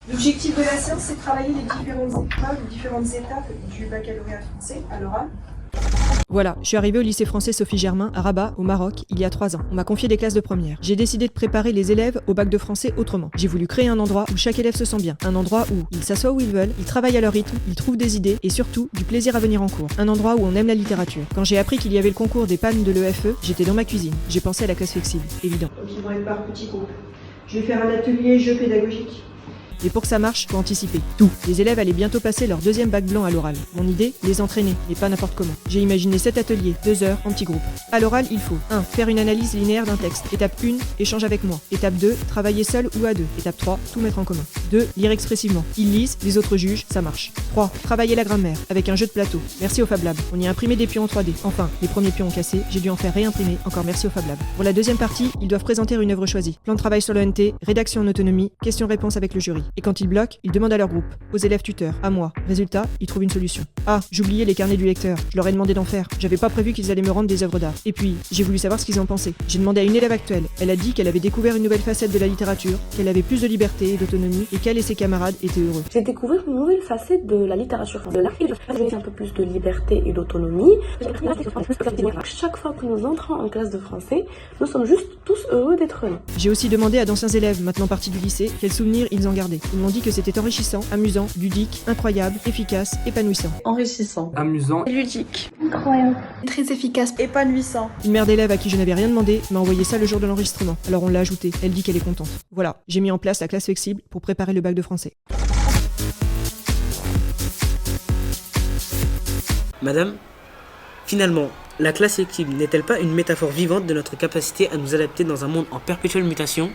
L'objectif de la séance, c'est de travailler les différentes épreuves, les différentes étapes du baccalauréat français à l'oral. Voilà, je suis arrivée au lycée français Sophie Germain à Rabat, au Maroc, il y a 3 ans. On m'a confié des classes de première. J'ai décidé de préparer les élèves au bac de français autrement. J'ai voulu créer un endroit où chaque élève se sent bien. Un endroit où ils s'assoient où ils veulent, ils travaillent à leur rythme, ils trouvent des idées et surtout du plaisir à venir en cours. Un endroit où on aime la littérature. Quand j'ai appris qu'il y avait le concours des pannes de l'EFE, j'étais dans ma cuisine. J'ai pensé à la classe flexible, évident. Donc ils vont être par petits groupes. Je vais faire un atelier jeu pédagogique. Mais pour que ça marche, faut anticiper. Tout. Les élèves allaient bientôt passer leur deuxième bac blanc à l'oral. Mon idée, les entraîner, mais pas n'importe comment. J'ai imaginé 7 ateliers, 2 heures, en petits groupes. À l'oral, il faut 1. Faire une analyse linéaire d'un texte. Étape 1, échange avec moi. Étape 2, travailler seul ou à deux. Étape 3, tout mettre en commun. 2. Lire expressivement. Ils lisent, les autres jugent, ça marche. 3. Travailler la grammaire, avec un jeu de plateau. Merci au Fab Lab. On y a imprimé des pions en 3D. Enfin, les premiers pions ont cassé, j'ai dû en faire réimprimer, encore merci au Fab Lab. Pour la deuxième partie, ils doivent présenter une œuvre choisie. Plan de travail sur l'ENT, rédaction en autonomie, questions-réponses avec le jury. Et quand ils bloquent, ils demandent à leur groupe, aux élèves tuteurs, à moi. Résultat, ils trouvent une solution. Ah, j'oubliais les carnets du lecteur. Je leur ai demandé d'en faire. J'avais pas prévu qu'ils allaient me rendre des œuvres d'art. Et puis, j'ai voulu savoir ce qu'ils en pensaient. J'ai demandé à une élève actuelle. Elle a dit qu'elle avait découvert une nouvelle facette de la littérature, qu'elle avait plus de liberté et d'autonomie, et qu'elle et ses camarades étaient heureux. J'ai découvert une nouvelle facette de la littérature, de l'art. J'ai un peu plus de liberté et d'autonomie. Chaque fois que nous entrons en classe de français, nous sommes juste tous heureux d'être là. J'ai aussi demandé à d'anciens élèves, maintenant partis du lycée, quels souvenirs ils en gardaient. Ils m'ont dit que c'était enrichissant, amusant, ludique, incroyable, efficace, épanouissant. Enrichissant, amusant, ludique, incroyable, très efficace, épanouissant. Une mère d'élève à qui je n'avais rien demandé m'a envoyé ça le jour de l'enregistrement. Alors on l'a ajouté. Elle dit qu'elle est contente. Voilà, j'ai mis en place la classe flexible pour préparer le bac de français. Madame, finalement, la classe flexible n'est-elle pas une métaphore vivante de notre capacité à nous adapter dans un monde en perpétuelle mutation ?